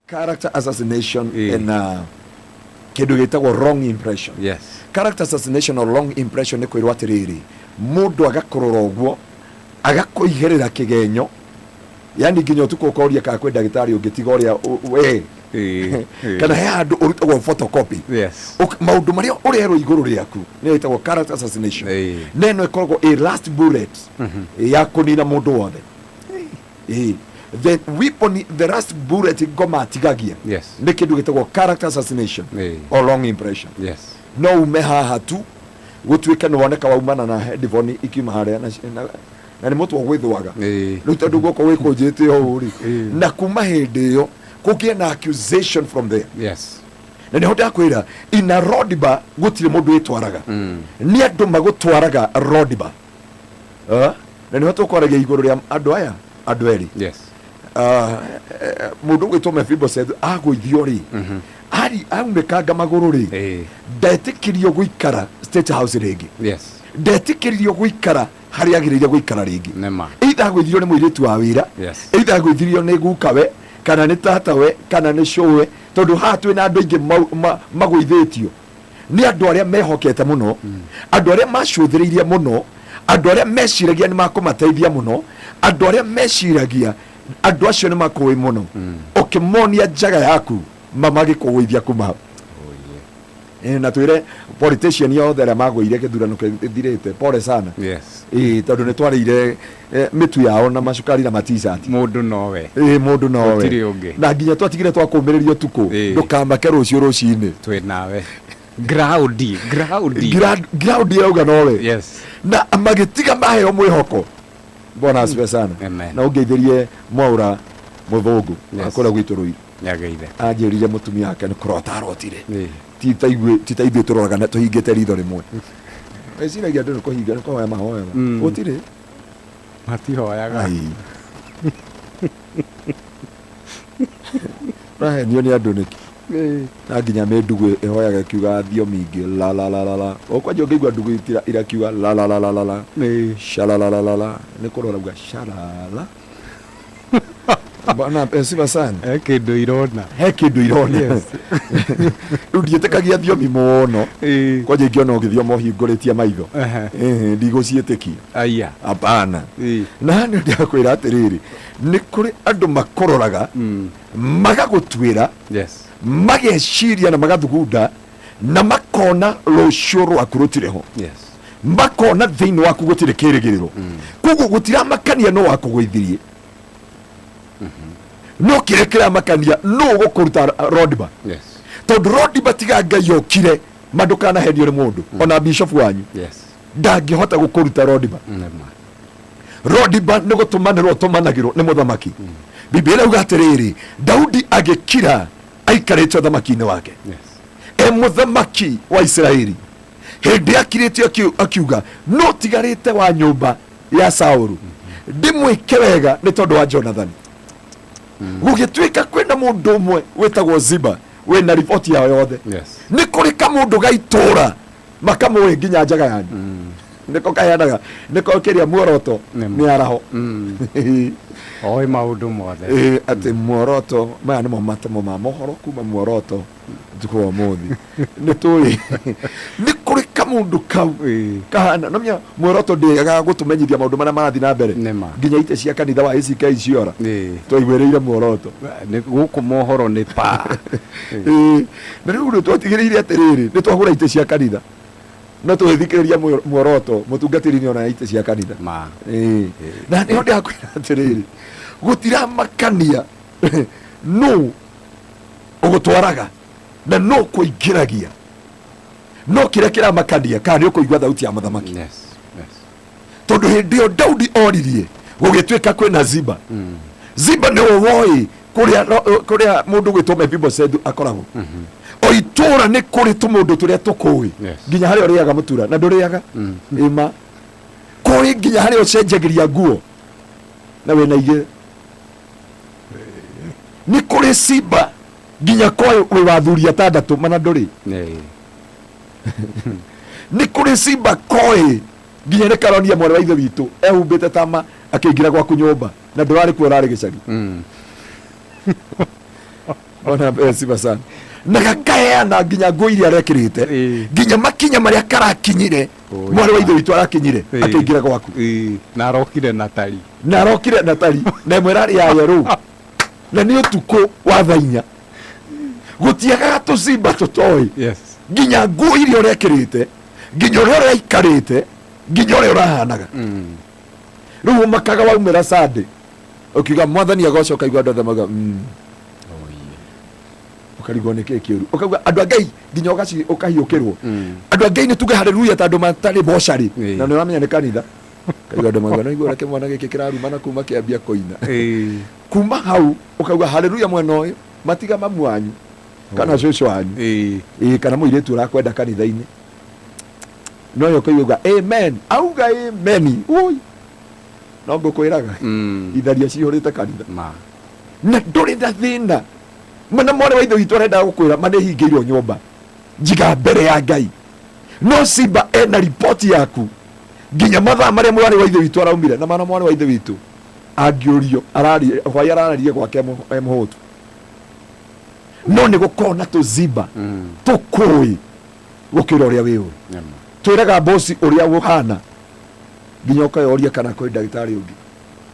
character assassination and kindu gitagwo wrong impression. Yes. Character assassination or wrong impression ni kwirwa atiriri mundu agakorora ogwo agakoigerera kigenyo yani nginya utuko koria ka kwenda gitari ungitiga uria we kana he andu urutagwo photocopy. Yes. Maundu maria urero iguru riaku ni itagwo character assassination. Neno ikoragwo a last bullet ya kunina mundu wothe. The weapon, the last bullet goma tigagia. Yes. Ni kindu gitagwo character assassination or wrong impression. Yes. No ume haha tu gutwika no woneka waumana na headphone ikiuma haria na ni mutu gwithwaga no tondu goko wiko jete ho uri na kuma hindi yo kugie na accusation from there. Yes. Na ni hoda kwira ina rodiba gutire mundu etwaraga ni andu magutwaraga rodiba na ni hoto kwaraga iguru ria andu aya andu eri. Yes. Mundu gwitwo Mephibosheth agwithio ri ari aumekanga maguru ri ndetikirio guikara State House ringi. Yes. Ndetikirio guikara hari agiriria guikara ringi. Nema. Either gwithirio ni muiritu wa wira. Yes. Either gwithirio ni gukawe kana ni tatawe kana ni showe tondu hatwe na andu ingi magwithitio ni andu aria mehokete muno andu aria macuthiriirie muno andu aria meciragia ni makumateithia muno andu aria meciragia andu acio ni makuwi muno ukimonia njaga yaku mamagi kuwithia kuma na twire politician yothe aria magwire githurano kithirite pole sana. Yes. Tondu ni twarire mitu yao na macukari na t-shirt mundu nowe mundu nowe na nginya twatigire twakumiririo tuku ndukamake rucio rucini twi nawe ground yauga nowe. Yes. Na magitiga maheo mwihoko bona asibe sana na ungeithirie mwaura muthungu akora gwitu rui nyagaithe anjirire mutumia yake ni kurota arotire titaigwe turoraga na tuhingite ritho rimwe eciragia ndu kuhinga ni kwa mahoya gutire matihoyaga rahenio ni andu niki na nginya me ndugu ihoyaga kiuga thiomi ingi la la la la la okwaje ungeigua ndugu ira kiuga la la la la la la shala la la la la ni kurora uga shala la bana Ziba sana kindu irona yes ndietekagia thiomi muno kwaje ingiona ugithiomo hinguritie maitho ndigocietikia aya apana na ni ndakwira atiriri ni kuri andu makororaga magagutwira. Yes. Mageciria na magathugunda na makona rucio rwaku rutireho. Yes. Makona thiini waku gutire kirigiriro kugu gutira makania no wakugwithirie no kirekera makania no gukuruta rodiba. Yes. Tondu rodiba tiga Ngai yokire mandukana hendio ni mundu ona bishop wanyu. Yes. Ndangihota gukuruta rodiba. Rodiba ni gutumanirwo tumanagirwo ni muthamaki. Biblia uga atiriri Daudi agikira aikarite uthamaki-ini wake. Yes. Muthamaki wa Israeli hindi akirite akiuga no tigarite wa nyumba ya Saulu ndimwike wega ni tondu wa Jonathan. Gugitwika kwenda mundu umwe witagwo Ziba wena ripoti yao yothe. Yes. Ni kuri kamundu gaitura makamwe nginya njaga yanyu niko kayanaga niko kiria muoroto ni araho oi maundu mothe ati muoroto maya ni momatemo ma mohoro kuma muoroto tuko muthi ni tuli ni kuri kamundu kau kahana nomya muoroto ndiga gutumenyithia maundu mana marathi na mbere nginya ite cia kanitha wa ACK ciora twaigwereire muoroto ni guku mohoro ni pa na riu twatigiriire atiriri ni twagura ite cia kanitha no tuhithikiriria muoroto mutungatiri ni ona ite cia kanitha na ni honde akwira atiriri gutira makania no ugutwaraga na no kuingiragia no kirekera makania kana ni kuigua thauti ya muthamaki. Yes. Yes. Tondu hindio Daudi oririe gugitwika kwina Ziba. Ziba ni woi kuria mundu gwitwo Mephibosheth akoragwo oitura ni kuri tumundu turia tukui nginya hari oriaga mutura na nduriaga ima kuri nginya hari ocenjagiria nguo na wena ige ni kuri Ziba nginya kwa wathuria tandatu mana nduri ni kuri Ziba koi nginya ni karonia mwana wa ithe witu ehumbite tama akiingira gwaku nyumba na ndurari ku urari gicagi ona Ziba sana na gakaheana nginya nguo iria arekirite nginya makinya maria karakinyire mwari wa ithe witu arakinyire akiingira gwaku na arokire natari na mwera ya yeru na ni utuko wa thainya gutiagaga tucimba tutoi nginya nguo iria urekirite nginya uria uraikarite nginya uria urahanaga riu makaga waumira Sunday ukiuga mwathani agoca ukaigua andũ thamaga ukarigwo nĩ kĩĩ kĩũru ukauga andũ a Ngai nginya ũkahiũkĩrwo andũ a Ngai nĩ tuge haleluya tondũ matarĩ mbocarĩ na nĩ ũramenya nĩ kanitha kaigua andũ mauga naigua reke mwana gĩkĩ kĩrarumana kuma kĩambia kũina kuma hau ukauga haleluya mwena ũyũ matiga mamu wanyu kana cũcũ wanyu kana mũirĩtu ũrakwenda kanitha-inĩ no yo kaigua amen auga amen ui no ngũkwĩraga itharia cihũrĩte kanitha na ndũrĩ na thĩna mana mwana wa ithe witũ arenda gũkwĩra manĩ hingĩirwo nyũmba njiga mbere ya Ngai no Ziba ena ripoti yaku nginya mathaa marĩa mwana wa ithe witũ araumire na mana mwana wa ithe witũ angĩũrio hwaĩ arararie gwake mũhũtu no nĩ gũkorwo na tũziba tũkũĩ gũkĩra ũrĩa wĩ ũyũ twĩraga bosi ũrĩa ũhana nginya ũkayoria kana kwĩ ndagĩtarĩ ũngĩ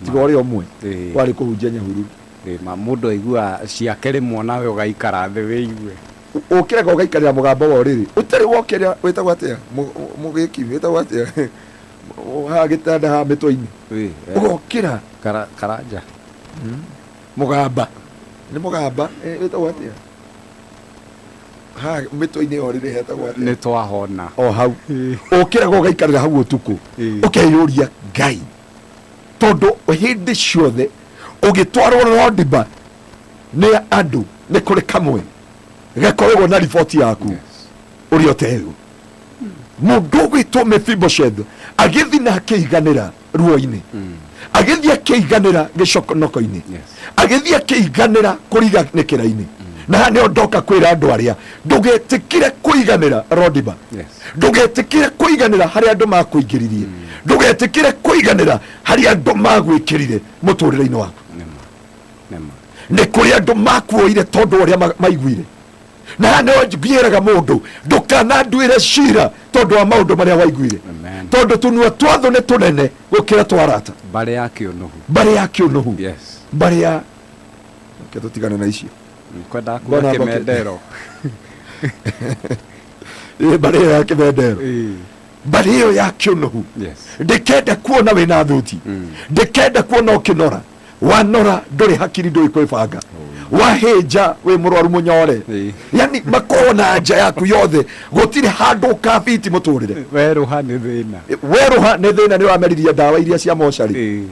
tiga ũrĩa ũmwe warĩ kũhunjia nyahururu mũndũ aigua ciake rĩmwe nawe ũgaikara thĩ wĩigue ũkĩrega ũgaikarĩra mũgambo wa ũrĩrĩ ũtarĩ wokĩrĩa wĩtagwo atĩa mũgĩki wĩtagwo atĩa haha gĩtanda haha mĩtwe-inĩ ũgokĩra karanja mũgamba nĩ mũgamba wĩtagwo atĩa haha mĩtwe-inĩ ũrĩrĩ hetagwo atĩa nĩ twahona o hau ũkĩrega ũgaikarĩra hau ũtukũ ũkeyũria Ngai tondũ hĩndĩ ciothe ũgĩtwarwo Rodiba nĩ andũ nĩ kũrĩ kamwe gakoragwo na riboti yaku ũrĩa ũtehũ mũndũ ũgwĩtwo Mephibosheth agĩthi na akĩiganĩra ruo-inĩ agĩthi akĩiganĩra gĩconoko-inĩ agĩthi akĩiganĩra kũriganĩkĩra-inĩ na haha nĩo ndoka kwĩra andũ arĩa ndũgetĩkire kũiganĩra Rodiba ndũgetĩkire kũiganĩra harĩa andũ makũingĩririe ndũgetĩkire kũiganĩra harĩa andũ magwĩkĩrire mũtũrĩre-inĩ waku nĩ kũrĩ andũ makuoire tondũ ũrĩa maiguire na haha nĩo ngĩraga mũndũ ndũkananduĩre cira tondũ wa maũndũ marĩa waiguire tondũ tũnua twathũ nĩ tũnene gũkĩra twarata mbarĩ ya kĩũnũhu mbarĩ ya ke tũtigane na icio kwenda kuga kĩmendero mbarĩ ĩyo ya kĩmendero mbarĩ ĩyo ya kĩũnũhu ndĩkenda kuona wĩna thũti ndĩkenda kuona ũkĩnora wanora ndũrĩ hakiri ndũrĩ kwĩbanga wahĩnja wĩ mũrwaru mũnyore yani makorwo na nja yaku yothe gũtirĩ handũ ũkabiti mũtũrĩre werũha nĩ thĩna nĩ wameririe ndawa iria cia mocarĩ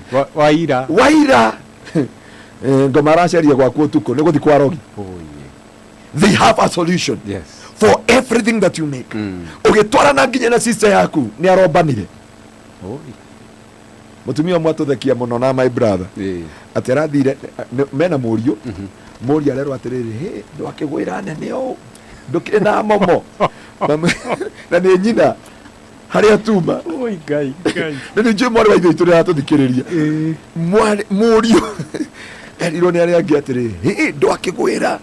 waira ngoma araceria gwaku ũtukũ nĩ gũthi kwa rogi they have a solution for everything that you make ũgĩtwarana nginya na sister yaku nĩ arombanire mutumia ũmwe atũthekia mũno na my brother atĩ arathire mena mũriũ mũriũ arerwo atĩrĩrĩ ndwakĩgwĩra nene ũũ ndũkĩrĩ na momo na nĩ nyina harĩa tuma nĩ njũĩ mwarĩ wa ithe witũ nĩ aratũthikĩrĩria mũriũ erirwo nĩ arĩa angĩ atĩrĩrĩ ndwakĩgwĩra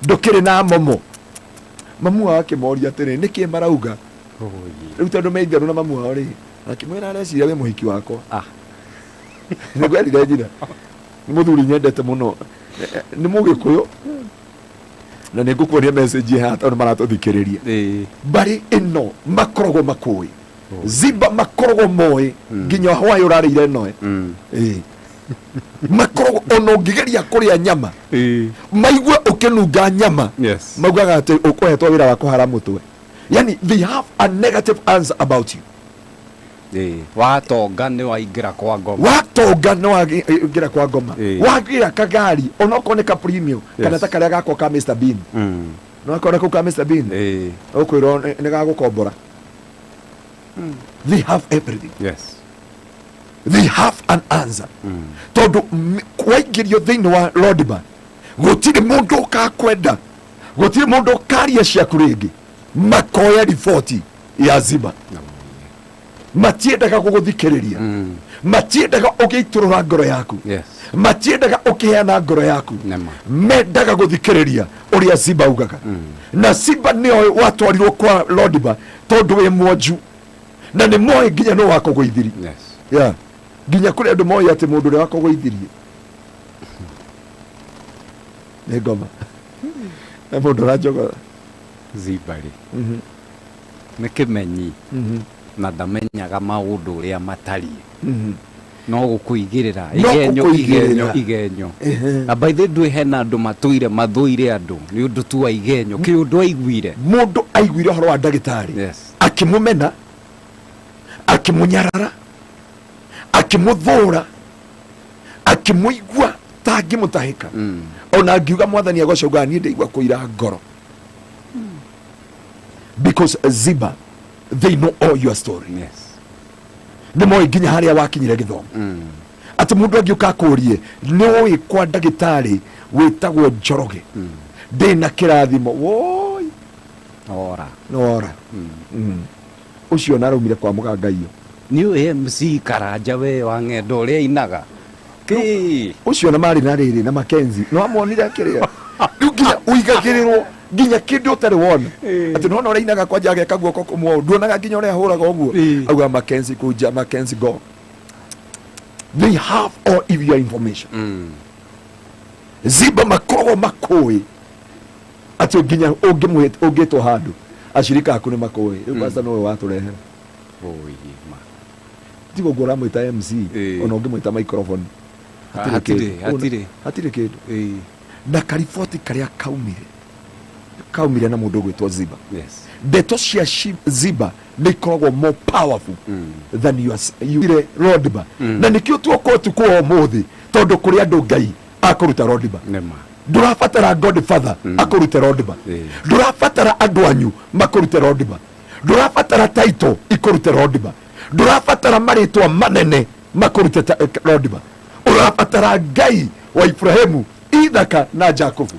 ndũkĩrĩ na momo mamu wao akĩmoria atĩrĩrĩ nĩkĩ marauga rĩu tondũ me itherũ na mamu wao rĩ akĩmwĩra areciria wĩ mũhiki wakwa nĩ gwerire nyina nĩ mũthuri nyendete mũno nĩ mũgĩkũyũ na nĩ ngũkuonia message haha tondũ maratũthikĩrĩria mbarĩ ĩno makoragwo makũĩ Ziba makoragwo moĩ nginya hwaĩ ũrarĩire noe makoragwo ona ũngĩgeria kũrĩa nyama maigua ũkĩnunga nyama maugaga atĩ ũkũhetwo wĩra wa kũhara mũtwe yani they have a negative answer about you watonga nĩ waingĩra kwa ngoma wagĩra kagari onokorwo nĩ ka premium kana ta karĩa gakwa ka Mr Bean no akora kau ka Mr Bean ũkwĩrwo nĩ gagũkombora they have everything they have an answer tondũ waingĩrio thĩinĩ wa Rodiba gũtirĩ mũndũ ũkakwenda gũtirĩ mũndũ ũkaria ciaku rĩngĩ makoya riboti ya Ziba matiendaga guguthikiriria matiendaga ugiiturura ngoro yaku matiendaga ukiheana ngoro yaku mendaga guthikiriria uria Ziba ugaga na Ziba nio watwarirwo kwa Lodiba tondu wi mwonju na ni moe nginya no wakuguithirie nginya kuri andu moe ati mundu ri wakuguithirie ni ngoma na mundu rajoga Ziba ri nä kä menyi na ndamenyaga maundu uria matariä no gå kå igä rä ra igenyo na baithä ndwä hena andå matå mathå andå nä å ndå tu wa igenyo kä å ndå aiguire må ndå aiguire å horo wa ndagätarä akä må mena akä må nyarara akä må thå ra akä må igua ta ngä må tahä ka ona ngiuga mwathani agocauga niä ndaigua kå ira ngoro because Ziba they know all your story nä moä nginya harä a wakinyire gä thomo atä må ndå angä å ka kå rie nä å kwa ndagätarä wä tagwo Njoroge ndä na kä rathimo woi nora å cio na araumire kwa må gangaio nä å ä Mzee karanja we wa ng'endo å rä a inaga å cio na marä na rä rä na Makenzi no amonire akä rä a rä u nginya å igagä rä rwo nginya kä ndä å tarä wona atä nona å rä a inaga kwanja ageka guoko kå mwo nduonaga nginya å rä a hå raga å guo auga Makenzi kunja Makenzi go they have all of your information Ziba makoragwo makå atä nginya å ngä two handå acirika aku nä makå rä u pasta nowe watå rehera tigo guo ramwä ta Mzee ona å ngä mwä ta microphone hatirä kä ndå na kariboti karä a kaumire na må ndå å gwä two Ziba ndeto cia Ziba nä ikoragwo more powerful than your Lodiba na nä kä o tuokorwo tukå o må thä tondå kå rä andå Ngai akå ruta Lodiba ndå rabatara Godfather akå rute Lodiba ndå rabatara andå anyu makå rute Lodiba ndå rabatara taito ikå rute Lodiba ndå rabatara marä twa manene makå rute Lodiba å rabatara Ngai wa Ibrahimu Ithaka na Jakobu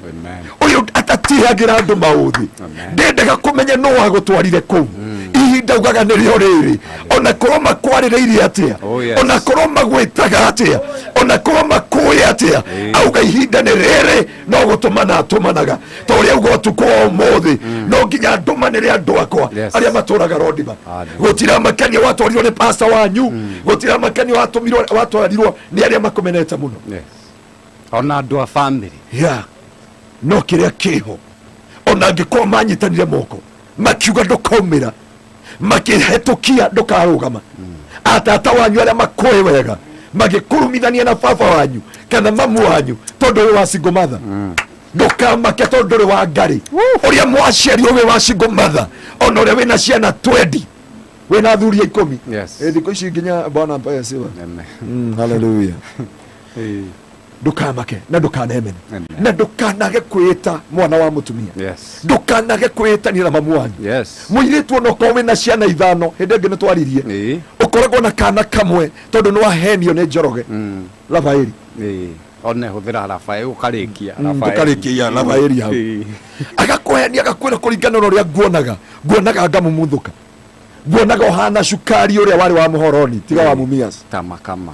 uyu atatihagä ra andå maå thä ndendaga kå menya no wagå twarire kå ihinda ugaga nä rä o rä rä ona korwo makwarä rä irie atä a ona korwo magwä taga atä a ona korwo makå atä a auga ihinda nä rä rä no gå tå mana atå managa to å rä a uga tukå o må thä no nginya ndå manä re andå akwa arä a matå raga Lodiba gå tiramakania watwarirwo nä pasta wanyu gå tiramakania watwarirwo nä arä a makå menete må no ona andå a family no kä rä a kä ho ona angä korwo manyitanire moko makiuga ndå kaumä ra makä hetå kia ndå karå gama atata wanyu arä a makå wega magä kå rumithania na baba wanyu kana mamu wanyu tondå wä wa single mother ndå kamake tondå rä wa ngarä å rä a mwaciarirwo wä wa single mother ona å rä a wä na ciana 20 wä na thuria 10 thikå ici nginya bwana mpaya siwa haleluya ndukamake na ndukanemene na ndukanage kwita mwana wa mutumia ndukanage kwitania na mamu wanyu muiritu no kowe na ciana 5 hinde ngene twaririe ukoragwo na kana kamwe tondu no ahenio ni Njoroge Rafaeli one huthira Rafaeli ukarikia Rafaeli hau agakuhenia agakwira kuringana na uria nguonaga ngamumuthuka nguonaga ohana cukari uria wari wa muhoroni tiga wa mumias tamakama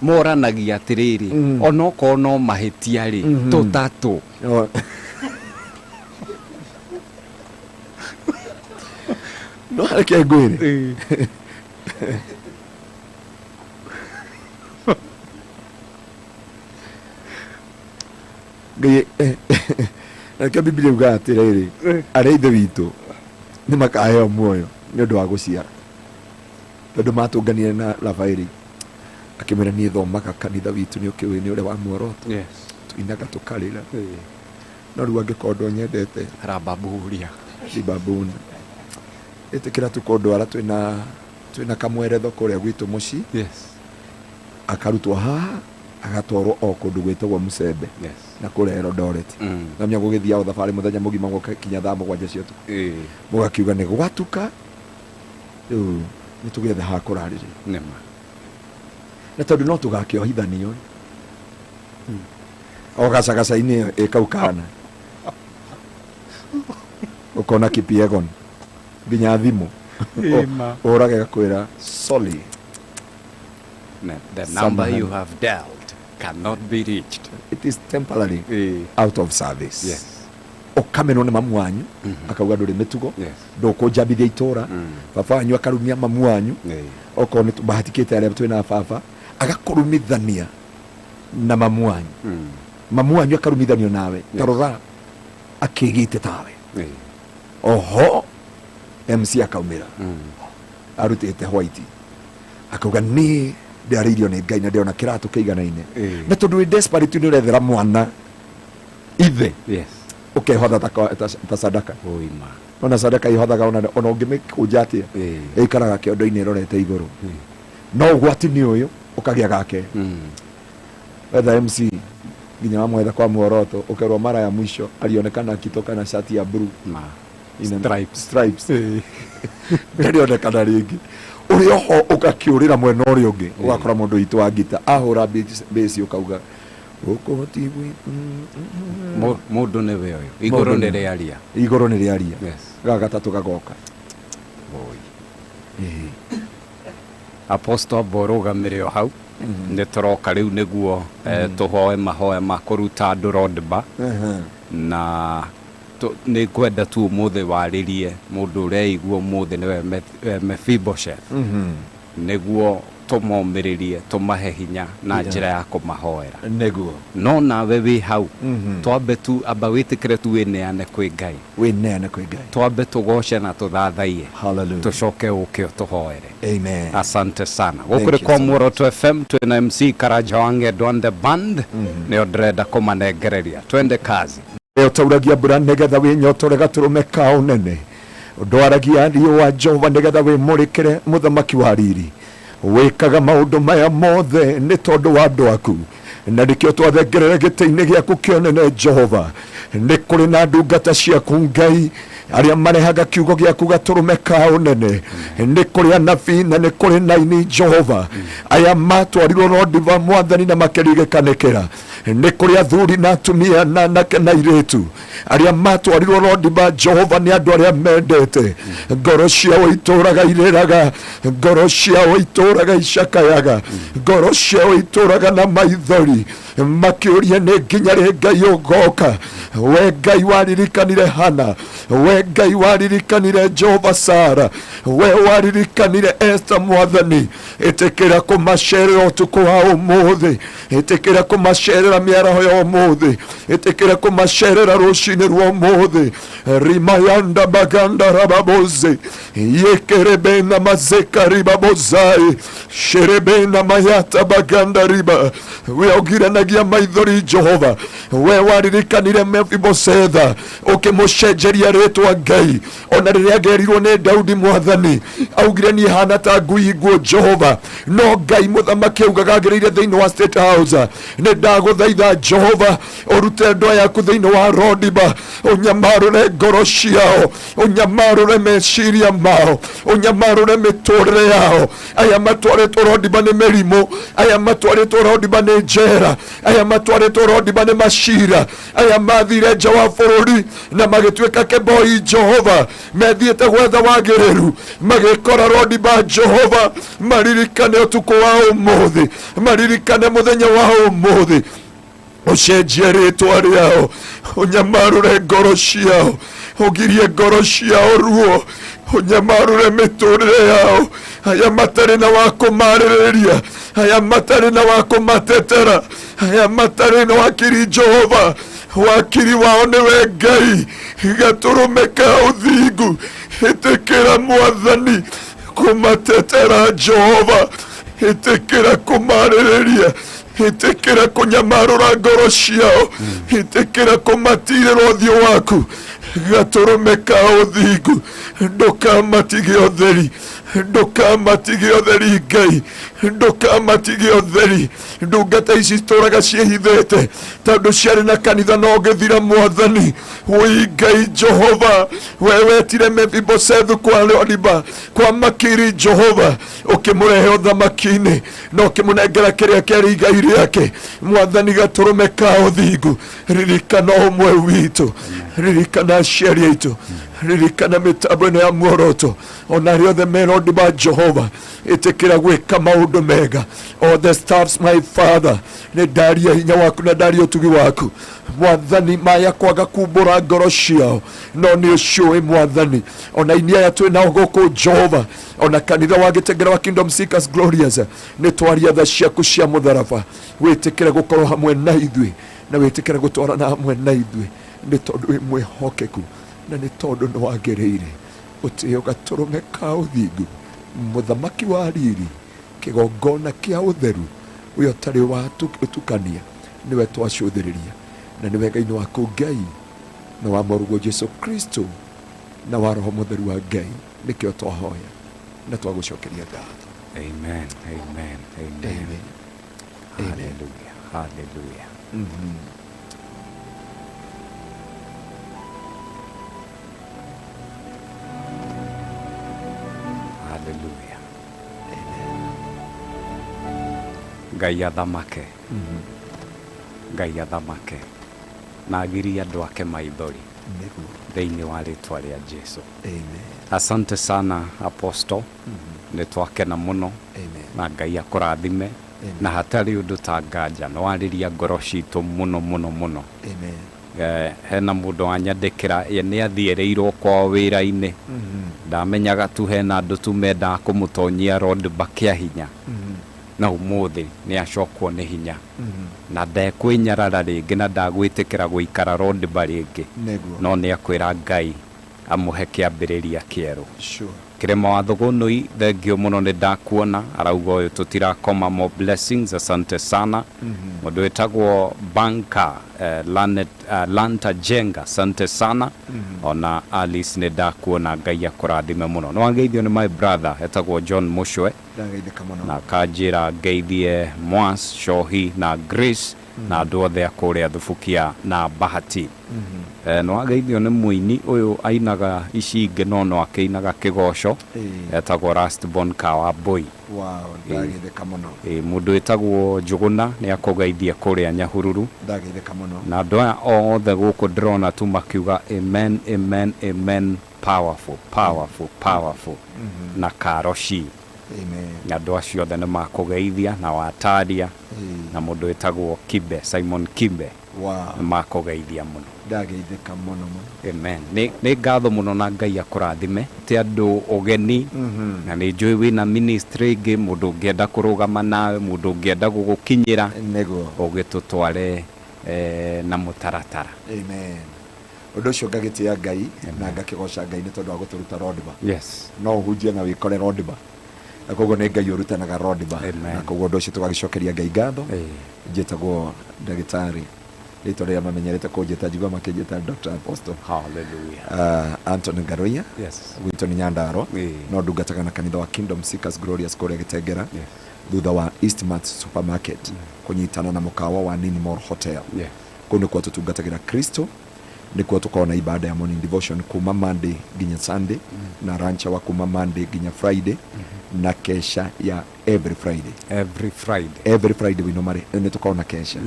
moranagia atä rä rä onokorwo no mahä tia rä tå tatå no areke ngwä re reke Biblia uga atä rä rä arä a ithe witå nä makaheo muoyo nä å ndå wa gå ciara tondå matå nganire na Rafaeli akä mera niä thomaga kanitha witå nä å kä wä nä å rä a wa muoroto tuinaga tå karä ra no rä u angä korwo nyendete rambaburia ribabuna ä tä kä ra tå kondwara twä na kamweretho kå rä a gwitå må ci akarutwo haha agatwarwo o kå ndå gwä tagwo Mzee na kå rehero Eldoret namenya gå gä thiaga thabarä må thenya må gima gå kinya thaa 7 cia tå må gakiuga nä gwatuka rä u nä tå gethe ha kå rarä rä na tondå no tå gakä ohithanio o gacagaca-inä ä kau kana å kona Kipiegon nginya thimå Ũrage gakwĩra sorry. The number you have dialed cannot be reached. It is temporary out of service. Yes. Ũkamenwo nĩ mamu wanyu akauga ndũrĩ mĩtugo Yes. ndũkũnjambithia itũra baba wanyu akarumia mamu wanyu okorwo nĩ bahatikĩte arĩa twĩna baba agakũrumithania na mamu wanyu mamu wanyu akarumithanio nawe tarora akĩgĩte tawe oho MC akaumĩra arutĩte white akauga niĩ ndĩarĩirio nĩ Ngai na ndĩona kĩratũ kĩiganaine na tondũ wĩ desperate nĩ ũrethera mwana ithe ukehotha ta sadaka ona sadaka ihothaga ona ũngĩmĩkũnja atĩa ĩikaraga kĩondo-inĩ ĩrorete igũrũ no ũgwati nĩ ũyũ ũkagĩa gake wetha MC nginya wamwetha kwa muoroto ukerwo mara ya mwisho alionekana akitoka na shati ya blue stripes ndionekana ringi uri oho ukakiurira mwena uri ungi ugakora mundu itu wa ngita ahura base ukauga uko tiwi mundu ni we uyu iguru ni riaria ga gatatu gagoka Apostle Borogamire hau nä tåroka rä u nä guo tå hoe mahoya ma kå ruta andå rodba na nä ngwenda tu må thä warä rie må ndå å reiguo må thä nä we Mephibosheth nä guo tå momä rä rie tå mahe hinya na njä ra ya kå mahoera no nawe wä hau twambe tu amba wä tä kä re tu wä neane kwä Ngai twambe tå goce na tå thathaie tå coke å kä o tå hoere. Asante sana gå kå rä kwa Muoroto FM twä na MC Karaja wange on the band nä o ndärenda kå manengereria twende kazi tauragia mbura nĩgetha wĩnyotore gatũrũme ka ũnene ndwaragia riũa Jehova nĩgetha wĩmũrĩkĩre mũthamaki wa riri wĩkaga maũndũ maya mothe nĩ tondũ wa andũ aku na nĩkĩo twathengerere gĩtĩ-inĩ gĩaku kĩonene Jehova nĩ kũrĩ na ndungata ciaku Ngai arĩa marehaga kiugo gĩaku gatũrũme ka ũnene nĩ kũrĩ anabii na nĩ kũrĩ na ini Jehova aya matwarirwo Rodiva Mwathani na makĩrigĩkanĩkĩra nĩ kũrĩ athuri na atumia na anake na airĩtu arĩa matwarirwo Rodiva Jehova nĩ andũ arĩa mendete ngoro ciao itũraga irĩraga ngoro ciao itũraga icakayaga ngoro ciao itũraga na maithori makĩũria nĩ nginya rĩ Ngai ũgoka we Ngai waririkanire Hana we Ngai waririkanire Jehova Sara we waririkanire Esther Mwathani ĩtĩkĩra kũmacerera ũtukũ wa ũmũthĩ ĩtĩkĩra kũmacerera mĩaraho ya ũmũthĩ ĩtĩkĩra kũmacerera rũcinĩ rwa ũmũthĩ rimayanda baganda rababoze yekerebena mazeka ribabozai sherebena mayata baganda riba we ogiranagia maithori Jehova we waririkanire Mephibosetha ũkĩmũcenjeria rĩtwa Ngai ona rĩrĩa agerirwo nĩ Daudi Mwathani augire niĩ hana ta ngui nguo Jehova no Ngai mũthamaki augaga agĩrĩire thĩinĩ wa State House nĩ ndagũthaitha Jehova ũrute andũ aya aku thĩinĩ wa Rodiva ũnyamarũre ngoro ciao ũnyamarũre meciria mao ũnyamarũre mĩtũrĩre yao aya matwarĩtwo Rodiva nĩ mĩrimũ aya matwarĩtwo Rodiva nĩ njera aya matwarĩtwo Rodiva nĩ macira aya mathire nja wa bũrũri na magĩtuĩka kĩboi Jehova methiĩte gwetha wagĩrĩru magĩkora Rodiva Jehova maririkane ũtukũ wa ũmũthĩ maririkane mũthenya wa ũmũthĩ ũcenjie rĩtwa rĩao ũnyamarũre ngoro ciao ũgirie ngoro ciao ruo ũnyamarũre mĩtũrĩre yao aya matarĩ na wa kũmarĩrĩria aya matarĩ na wa kũmatetera aya matarĩ na wakiri Jehova wakiri wao nĩwe Ngai gatũrũme ka ũthingu ĩtĩkĩra Mwathani kũmatetera Jehova ĩtĩkĩra kũmarĩrĩria ĩtĩkĩra kũnyamarũra ngoro ciao ĩtĩkĩra kũmatirĩra ũthiũ waku gatũrũme ka ũthingu ndũkamatige ũtheri ndũkamatige ũtheri Ngai ndũkamatige ũtheri ndungata ici citũraga ciĩhithĩte tondũ ciarĩ na kanitha no gĩthira Mwathani wĩ Ngai Jehova we wetire Mephibosethu kwa Rodiva kwa makiri Jehova ũkĩmũrehe ũthamaki-inĩ no ũkĩmũnengera kĩrĩa kĩarĩ igai rĩake Mwathani gatũrũme ka ũthingu ririkana ũmwe witũ ririkana aciari aitu, ririkana mitambo ino ya muoroto, ona riothe merodi ba Jehova, itikira gwika maundu mega. All the staffs, my Father, ni daria hinya waku na daria utugi waku. Mwathani maya kwaga kumbura ngoro ciao, no ni uciui Mwathani, ona inia ya twina guku Jehova, ona kanitha wagitengera wa Kingdom Seekers Glorious, ni twaria tha ciaku cia mutharaba, witikire gukorwo hamwe na ithui, na witikire gutwarana hamwe na ithui, ni tondu wi mwihokeku, na ni tondu ni wagiriire utio gaturume ka uthingu, muthamaki wa riri, kigongona kia utheru, uyo utari wa utukania, niwe twacuthiriria, na niwe Ngai waku Ngai, na wa Mwarugo Jesu Kristo, na wa Roho Mutheru wa Ngai, nikio twahoya na twagucokeria ngatho. Amen, amen, amen, Amen. hallelujah, hallelujah. Hallelujah. Ngai athamake, Ngai athamake, na agirie andu ake maithori thĩinĩ wa rĩtwa rĩa Jesu. Amen. Asante sana Apostle, nĩ twakena mũno, na Ngai akũrathime, na hatarĩ ũndũ ta nganja no warĩria ngoro citũ mũno mũno mũno. Amen. Hena mũndũ wanyandĩkĩra nĩ athiĩrĩirwo kwao wĩra-inĩ, ndamenyaga tu hena andũ tu mendaga kũmũtonyia roadblock kĩa hinya, na ũmũthĩ nĩ acokwo nĩ hinya, na ndekwĩnyarara rĩngĩ na ndagwĩtĩkĩra gũikara roadblock rĩngĩ, no nĩ akwĩra Ngai amũhe kĩambĩrĩria kĩerũ. Sure. Kirema wa Thogonoi, thengio mũno nĩ ndakuona, arauga ũyũ tũtirakoma, more blessings, asante sana. Mũndũ wĩtagwo Banka Lanta Jenga, asante sana. Ona Alice nĩ ndakuona, Ngai akũrathime mũno. No angeithio nĩ my brother etagwo John Mushwe, na kanjĩra ngeithie Mwas, Shohi na Grace, na andũ othe akũrĩa Thubukia na Bahati. No ageithio nĩ mũini ũyũ ainaga ici ingĩ no akĩinaga kĩgoco, etagwo Rustborn Kawamboi. Wow, ndagĩtheka mũno. Mũndũ wĩtagwo Njũgũna nĩ akũgeithie kũrĩa Nyahururu, ndagĩtheka mũno. na andũ aya othe gũkũ ndĩrona tu makiuga amen, amen, amen, powerful, powerful, powerful, na karoci. Amen. Na andũ acio othe nĩ makũgeithia na wataria, na mũndũ wĩtagwo Kibe, Simon Kibe, Wow. nĩ makũgeithia mũno. Ndagĩtheka mũno mũno. Amen. Nĩ ngatho mũno na Ngai akũrathime, ti andũ ũgeni, na nĩ njũĩ wĩna ministry ĩngĩ, mũndũ ũngĩenda kũrũgama nawe, mũndũ ũngĩenda gũgũkinyĩra, Nĩguo. ũgĩtũtware na mũtaratara. Amen. Ũndũ ũcio ngagĩtĩa Ngai na ngakĩgoca Ngai nĩ tondũ wa gũtũruta roadblock. Yes. No ũhunjie na wĩkore roadblock. Na koguo nĩ Ngai ũrutanaga roadblock. Amen. Na koguo ũndũ ũcio tũgagĩcokeria Ngai ngatho. Njĩtagwo ndagĩtarĩ, rĩtwa rĩrĩa mamenyerete kũnjĩta njigua makĩnjĩta Dr. Apostle. Hallelujah. Anthony Ngaruiya. Yes. Gwitũ nĩ Nyandarua. No ndungataga na kanitha wa Kingdom Seekers Glorious kũrĩa Gĩtengera. Thutha wa Eastmart Supermarket, kũnyitana na mũkawa wa Nîkûrî Hotel. Kũu nĩkuo tũtungatagĩra Kristo, nĩkuo tũkoragwo na ibada ya morning devotion kuma Monday nginya Sunday, na rancha wa kuma Monday nginya Friday, na kesha ya every Friday. Every Friday wino mari nĩ tũkoragwo na kesha.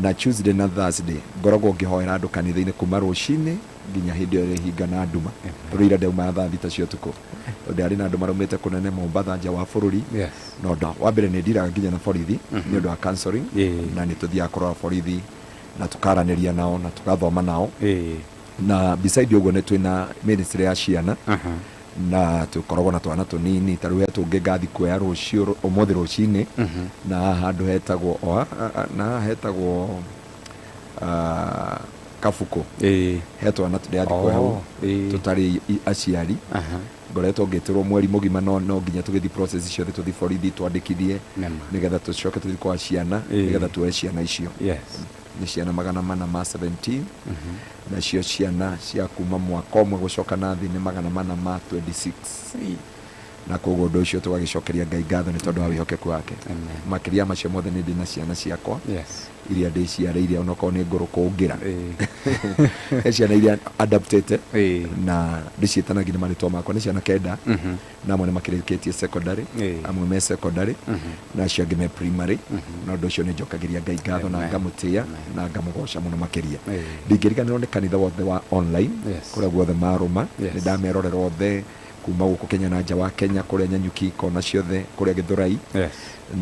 Na Tuesday na Thursday ngoragwo ngĩhoera andũ kanitha-inĩ kuma rũcinĩ nginya hĩndĩ ĩyo ĩhinga na nduma. Rũira ndauma thaa thita cia ũtukũ. Tondũ arĩ na andũ maraumĩte kũnene Mombatha nja wa bũrũri. No wa mbere nĩ ndiraga nginya na borithi nĩ ũndũ wa counseling, na nĩ tũthiaga kũrora borithi na tukaranĩria nao na tukathoma nao. Na beside ũguo nĩ twĩna ministry ya ciana, na tukoragwo na twana tũnini, ta rĩu he tũngĩ ngathi kuoya rũciũ ũmũthĩ rũcinĩ, na handũ hetagwo Kabuko. He twana tũrĩathi kuoya hau tũtarĩ aciari, ngoretwo ngĩtĩrwo mweri mũgima, no nginya tũgĩthiĩ process ciothe, tũthiĩ borithi twandĩkithie nĩgetha tũcoke tũthiĩ kwa ciana nĩgetha tuoye ciana icio. Nĩ ciana 417, na cio ciana cia kuma mwaka ũmwe gũcoka na thĩ nĩ 426. na koguo ũndũ ũcio tũgagĩcokeria Ngai ngatho nĩ tondũ wa wĩhokeku wake. Makĩria macio mothe nĩ ndĩ na ciana ciakwa iria ndĩciarĩire onokorwo nĩ ngũrũ kũngĩra ciana iria adaptete na ndĩciĩtanagia nĩ marĩtwa makwa nĩ ciana kenda na amwe nĩ makĩrĩkĩtie secondary amwe me secondary na acio angĩ me primary na ũndũ ũcio nĩ njokagĩria Ngai ngatho na ngamũtĩa na ngamũgoca mũno makĩria. Ndingĩriganĩrwo nĩ kanitha wothe wa online kũrĩa guothe marũma nĩ ndamerorera othe kuma gũkũ Kenya na nja wa Kenya kũrĩa Nyanyuki kona ciothe kũrĩa Gĩthũrai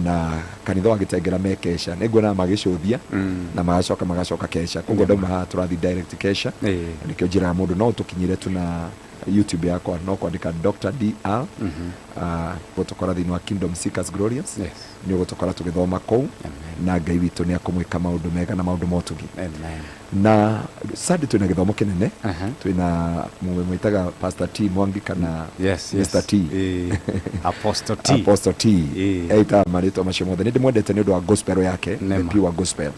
na kanitha wa Gĩtengera me Kesha nĩ nguona magĩcũthia na magacoka Kesha koguo ndauma haha tũrathi direct Kesha nĩkĩo njĩraga mũndũ no ũtũkinyĩre tu na YouTube yakwa no kwandĩka Dr. DR gũtũkora thĩinĩ wa Kingdom Seekers Glorious nĩ ũgũtũkora tũgĩthoma kũu na Ngai witũ nĩ akũmwĩka maũndũ mega na maũndũ motugi na Sunday twĩna gĩthomo kĩnene twĩna mwĩtaga Pastor T Mwangi kana Mr. T Apostle T eita marĩtwa macio mothe nĩ ndĩmwendete nĩ ũndũ wa gospel yake the pure gospel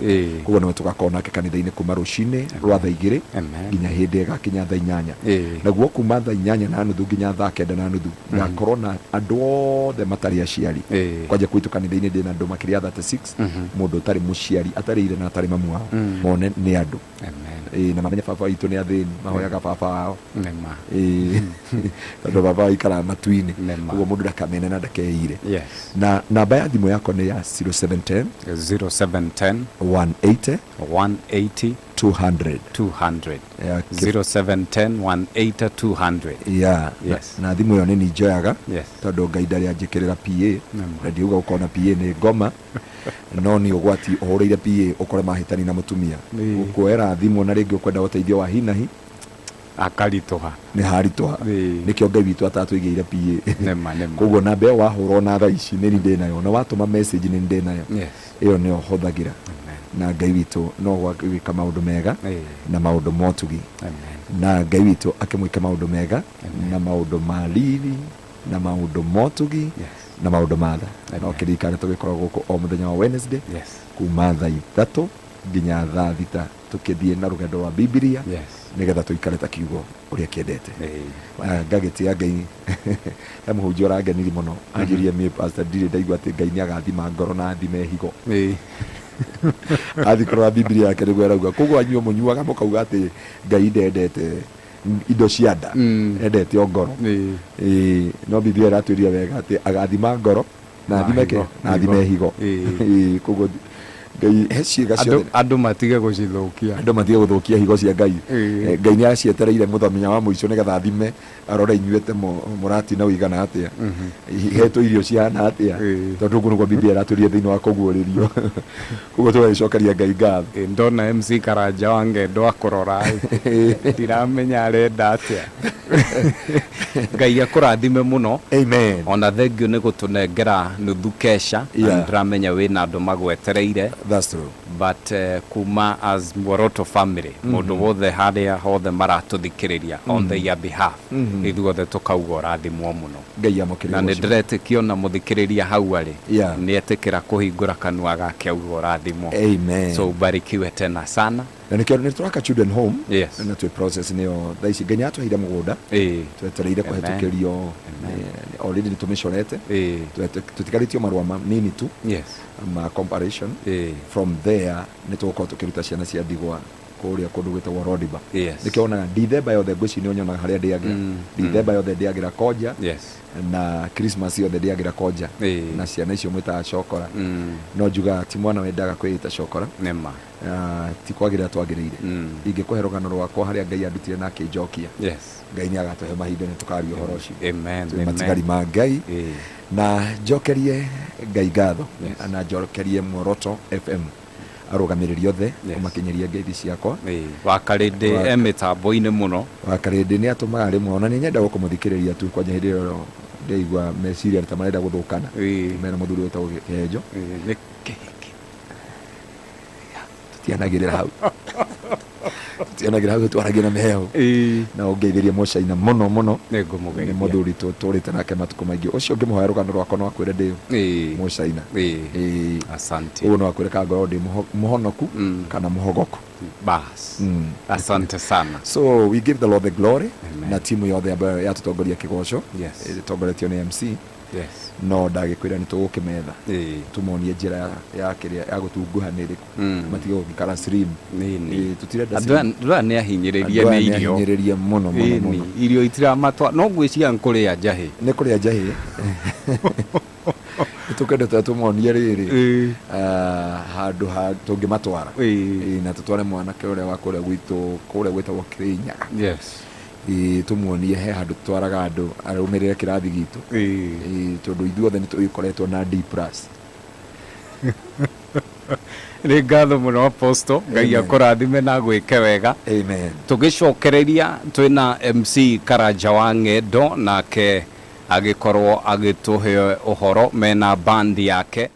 koguo nĩwe tũgakorwo nake kanitha-inĩ kuma rũcinĩ rwa thaa 2 nginya hĩndĩ ĩgakinya thaa 8 naguo kuma thaa 8:30 nginya thaa 9:30 ngakorwo na andũ othe matarĩ aciari kwanja gwitũ kanitha-inĩ ndĩ na andũ makĩria 36 mũndũ ũtarĩ mũciari atarĩire na atarĩ mamu wao mone nĩ andũ na mamenye baba witũ nĩ athĩni mahoyaga baba wao tondũ baba ikara matu-inĩ koguo mũndũ ndakamene na ndakeire na namba ya thimũ yakwa nĩ ya 0710 180 200 0710 180 200 na thimũ ĩyo nĩ njoyaga tondũ Ngai ndarĩ anjĩkĩrĩra PA na ndiuga gũkorwo na PA nĩ ngoma no nĩ ũgwati ũhũrĩire PA ũkore mahĩtani na mũtumia ũkuoera thimũ na rĩngĩ ũkwenda ũteithio wa hinahi akaritũha nĩ haritũha nĩkĩo Ngai witũ atatũigĩire PA koguo namba ĩyo wahũrwo na thaa ici nĩ ndĩ nayo na watũma message nĩ ndĩ nayo ĩyo nĩyo hũthagĩra na Ngai witũ no gwĩka maũndũ mega na maũndũ motugi na Ngai witũ akĩmwĩka maũndũ mega na maũndũ ma riri na maũndũ motugi na maũndũ matha no kĩririkane tũgĩkorwo gũkũ o mũthenya wa Wednesday kuma thaa 3 nginya thaa 6 tũkĩthiĩ na rũgendo rwa Biblia nĩgetha tũikare ta kiugo ũrĩa kĩendete ngagĩtĩa Ngai he mũhunjia ũrangenirie mũno anjĩrie mĩ Pastor ndirĩ ndaigua atĩ Ngai nĩ agathima ngoro na athime higo athikora Biblia yake nĩguo arauga koguo anyuo mũnyuaga mũkauga atĩ Ngai ndendete indo cia nda endete o ngoro no Biblia ĩratwĩria wega atĩ agathima ngoro na athime higo koguo Ngai heciga ciothe andũ matige gũthũkia higo cia Ngai Ngai nĩ acietereire mũthenya wa mũico nĩgetha athime arore inyuĩte mũrati na ũigana atĩa hetwo irio cihana atĩa tondũ ũguo nĩguo Biblia ĩratwĩria thĩinĩ wa kũguũrĩrio koguo tũgagĩcokeria Ngai ngatho ndona MC Karanja wa Ngendo akũrora ndiramenya arenda atĩa Ngai akũrathime mũno amen ona thengio nĩ gũtũnengera nuthu Kesha ndiramenya wĩna andũ magwetereire that's true but kuma as Mworoto family mũndũ wothe harĩa hothe maratũthikĩrĩria on their behalf ithuothe tukauga ũrathimwo mũno Ngai amũkĩrĩre na nĩ ndĩretĩkia ona mũthikĩrĩria hau arĩ nĩ etĩkĩra kũhingũra kanua gake auga ũrathimwo amen so ubarikiwe tena sana na nĩkĩo nĩ tũraka children home na twĩ process nĩyo thaa ici Ngai nĩatũheire mũgũnda twetereire kũhetũkĩrio already nĩ tũmĩcorete tũtigarĩtio marũa manini tu ma comparison from there nĩ tũgũkorwo tũkĩruta ciana cia ndigwa kũrĩa kũndũ gwĩtagwo Rodiba nĩkĩo onaga Ndithemba yothe ngwĩciria nĩonyonaga harĩa ndĩagĩra Ndithemba yothe ndĩagĩra Koja na Christmas yothe ndĩagĩra Koja na ciana icio mwĩtaga cokora no njuga ti mwana wendaga kwĩita cokora ti kwagĩrĩra twagĩrĩire ingĩkũhe rũgano rwakwa harĩa Ngai andutire na akĩnjokia Ngai nĩ agatũhe mahinda nĩ tũkaria ũhoro ũcio matigari ma Ngai na njokerie Ngai ngatho na njokerie Mworoto FM arũgamĩrĩri othe ũmakinyerie ngeithi ciakwa wakarĩndĩ mĩtambo-inĩ mũno wakarĩndĩ nĩ atũmaga rĩmwe ona nĩ nyenda gũkũmũthikĩrĩria tu kwanja hĩndĩ ĩyo ndĩigua meciria ta marenda gũthũkana mena mũthuri wĩtagwo Kĩhenjo tutianagĩrĩra hau tionagira hau twaragia na meheo na ungeithirie Mucaina muno muno nĩ muthuri tũrĩte nake matukũ maingĩ ũcio ũngĩmũhoya rũgano rwakwa no akwĩre ndĩ Mucaina asante ũguo no akwĩre ka ngorwo ndĩ mũhonoku kana mũhogoku bas asante sana. So we give the Lord the glory. Na timu yothe ambayo yatutongoria kĩgoco ĩtongoretio nĩ MC no ndagĩkwĩra nĩ tũgũkĩmetha tũmonie njĩra ya kĩrĩa ya gũtunguha nĩ ĩrĩkũ matige gũgĩikara slim tũtirenda andũ nĩ ahinyĩrĩria mũno irio itiramatwa no ngwĩciria nkũrĩa njahĩ nĩ kũrĩa njahĩ tukendete tũmonie rĩrĩ handũ ha tũngĩmatwara na tũtware mwanake ũrĩa wa kũrĩa gwitũ kũrĩa gwĩtagwo Kĩrĩnyaga tumuonie he handũ twaraga andũ arũmĩrĩre kĩrathi gitũ tondũ ithuothe nĩ tũgĩkoretwo na D+. Nĩ ngatho mũno Apostle, Ngai akũrathime na gwĩke wega. Amen. Tũgĩcokereria twĩna MC Karanja wa Ng'endo nake agĩkorwo agĩtũhe ũhoro mena bandi yake.